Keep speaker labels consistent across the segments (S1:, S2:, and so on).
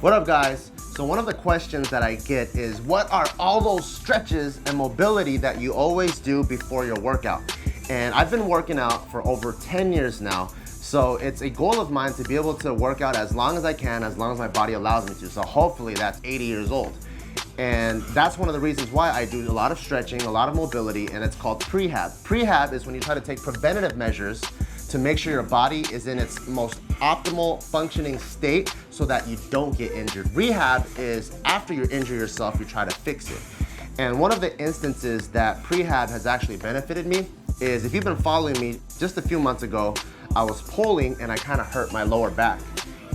S1: What up, guys? So one of the questions that I get is, what are all those stretches and mobility that you always do before your workout? And I've been working out for over 10 years now, so it's a goal of mine to be able to work out as long as I can, as long as my body allows me to. So hopefully that's 80 years old. And that's one of the reasons why I do a lot of stretching, a lot of mobility, and it's called prehab. Prehab is when you try to take preventative measures to make sure your body is in its most optimal functioning state so that you don't get injured. Rehab is after you injure yourself, you try to fix it. And one of the instances that prehab has actually benefited me is, if you've been following me, just a few months ago, I was pulling and I kind of hurt my lower back.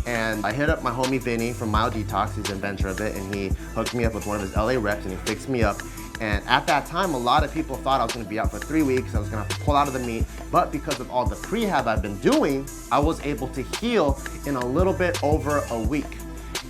S1: And I hit up my homie Vinny from Mild Detox, he's the inventor of it, and he hooked me up with one of his LA reps and he fixed me up. And at that time, a lot of people thought I was gonna be out for 3 weeks, I was gonna have to pull out of the meet, but because of all the prehab I've been doing, I was able to heal in a little bit over a week.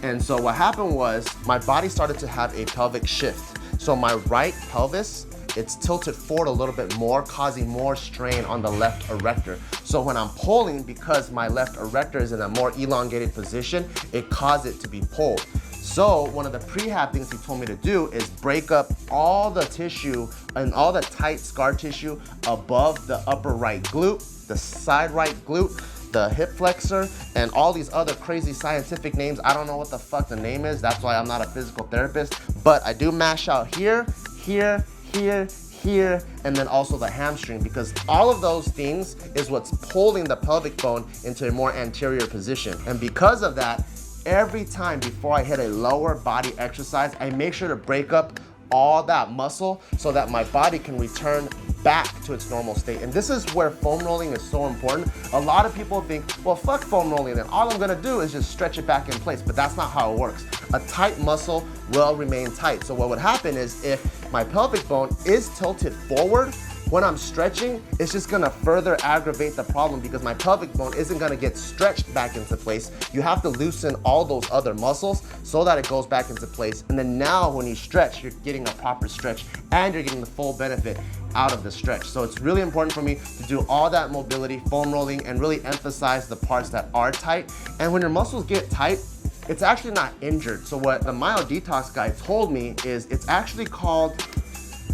S1: And so what happened was, my body started to have a pelvic shift. So my right pelvis, it's tilted forward a little bit more, causing more strain on the left erector. So when I'm pulling, because my left erector is in a more elongated position, it caused it to be pulled. So one of the prehab things he told me to do is break up all the tissue and all the tight scar tissue above the upper right glute, the side right glute, the hip flexor, and all these other crazy scientific names. I don't know what the fuck the name is. That's why I'm not a physical therapist, but I do mash out here, here, here, here, and then also the hamstring, because all of those things is what's pulling the pelvic bone into a more anterior position. And because of that, every time before I hit a lower body exercise, I make sure to break up all that muscle so that my body can return back to its normal state. And this is where foam rolling is so important. A lot of people think, well, fuck foam rolling, then all I'm gonna do is just stretch it back in place, but that's not how it works. A tight muscle will remain tight. So what would happen is, if my pelvic bone is tilted forward, when I'm stretching, it's just gonna further aggravate the problem, because my pelvic bone isn't gonna get stretched back into place. You have to loosen all those other muscles so that it goes back into place. And then now when you stretch, you're getting a proper stretch and you're getting the full benefit out of the stretch. So it's really important for me to do all that mobility, foam rolling, and really emphasize the parts that are tight. And when your muscles get tight, it's actually not injured. So what the Mild Detox guy told me is, it's actually called,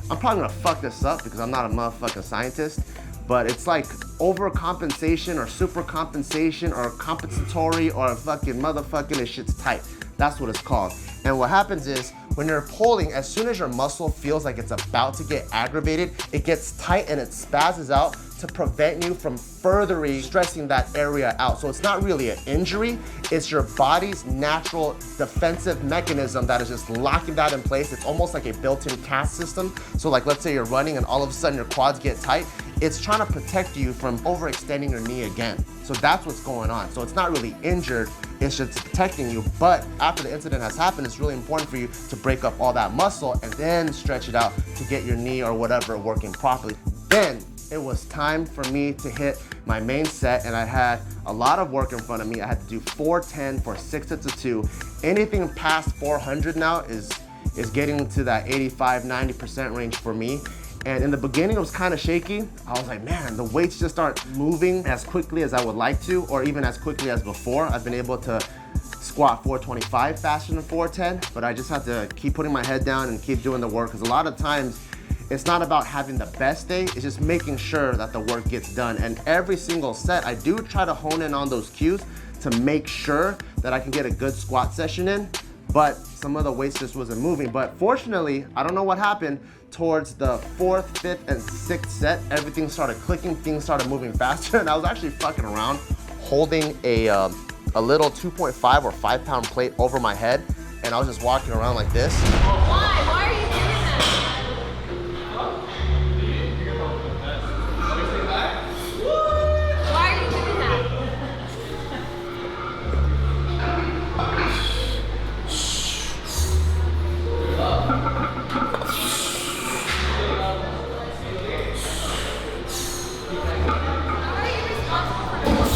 S1: I'm probably gonna fuck this up because I'm not a motherfucking scientist, but it's like overcompensation or supercompensation or compensatory or fucking motherfucking, this shit's tight. That's what it's called. And what happens is, when you're pulling, as soon as your muscle feels like it's about to get aggravated, it gets tight and it spazzes out to prevent you from furthering stressing that area out. So it's not really an injury, it's your body's natural defensive mechanism that is just locking that in place. It's almost like a built-in cast system. So like, let's say you're running and all of a sudden your quads get tight, it's trying to protect you from overextending your knee again. So that's what's going on. So it's not really injured, it's just protecting you. But after the incident has happened, it's really important for you to break up all that muscle and then stretch it out to get your knee or whatever working properly. Then it was time for me to hit my main set, and I had a lot of work in front of me. I had to do 410 for 6 sets of 2. Anything past 400 now is getting to that 85–90% range for me. And in the beginning, it was kind of shaky. I was like, man, the weights just aren't moving as quickly as I would like to, or even as quickly as before. I've been able to squat 425 faster than 410, but I just have to keep putting my head down and keep doing the work, because a lot of times, it's not about having the best day, it's just making sure that the work gets done. And every single set, I do try to hone in on those cues to make sure that I can get a good squat session in, but some of the weights just wasn't moving. But fortunately, I don't know what happened, towards the 4th, 5th, and 6th set, everything started clicking, things started moving faster, and I was actually fucking around holding a little 2.5 or 5 pound plate over my head, and I was just walking around like this.
S2: Why? Why are you doing that? Why are you doing that? How are you responsible for the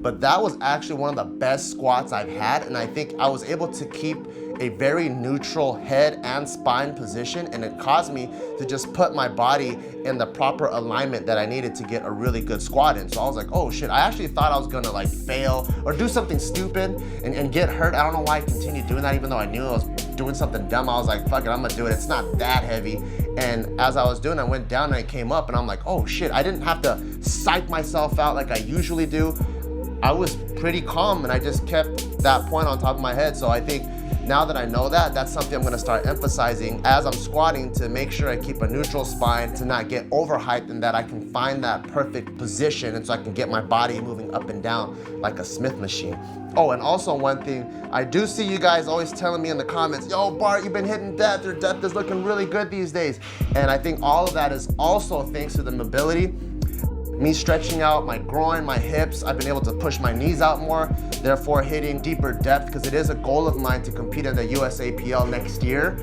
S1: but that was actually one of the best squats I've had, and I think I was able to keep a very neutral head and spine position, and it caused me to just put my body in the proper alignment that I needed to get a really good squat in. So I was like, oh shit, I actually thought I was gonna like fail or do something stupid and get hurt. I don't know why I continued doing that, even though I knew I was doing something dumb. I was like, fuck it, I'm gonna do it. It's not that heavy. And as I was doing, I went down and I came up and I'm like, oh shit, I didn't have to psych myself out like I usually do. I was pretty calm and I just kept that point on top of my head. So I think now that I know that, that's something I'm gonna start emphasizing as I'm squatting, to make sure I keep a neutral spine, to not get overhyped, and that I can find that perfect position, and so I can get my body moving up and down like a Smith machine. Oh, and also one thing, I do see you guys always telling me in the comments, yo Bart, you've been hitting depth, your depth is looking really good these days. And I think all of that is also thanks to the mobility. Me stretching out my groin, my hips, I've been able to push my knees out more, therefore hitting deeper depth, because it is a goal of mine to compete in the USAPL next year.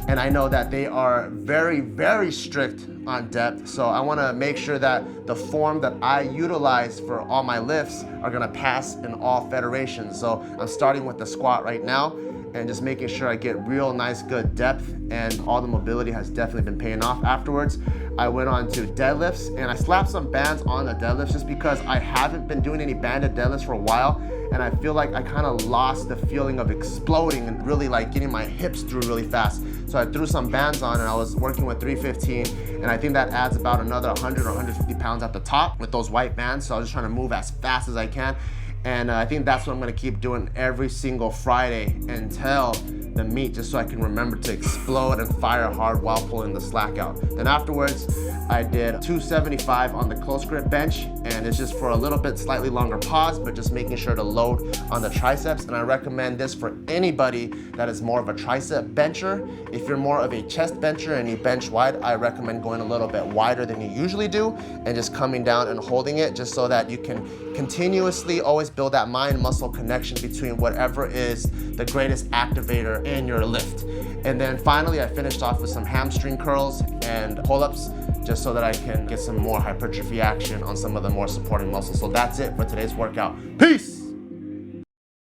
S1: And I know that they are very, very strict on depth. So I wanna make sure that the form that I utilize for all my lifts are gonna pass in all federations. So I'm starting with the squat right now, and just making sure I get real nice, good depth, and all the mobility has definitely been paying off afterwards. I went on to deadlifts, and I slapped some bands on the deadlifts just because I haven't been doing any banded deadlifts for a while, and I feel like I kind of lost the feeling of exploding and really like getting my hips through really fast. So I threw some bands on and I was working with 315, and I think that adds about another 100 or 150 pounds at the top with those white bands. So I was just trying to move as fast as I can. And I think that's what I'm gonna keep doing every single Friday until the meet, just so I can remember to explode and fire hard while pulling the slack out. Then afterwards, I did 275 on the close grip bench, and it's just for a little bit slightly longer pause, but just making sure to load on the triceps. And I recommend this for anybody that is more of a tricep bencher. If you're more of a chest bencher and you bench wide, I recommend going a little bit wider than you usually do and just coming down and holding it, just so that you can continuously always build that mind muscle connection between whatever is the greatest activator in your lift. And then finally, I finished off with some hamstring curls and pull-ups, just so that I can get some more hypertrophy action on some of the more supporting muscles. So that's it for today's workout. Peace!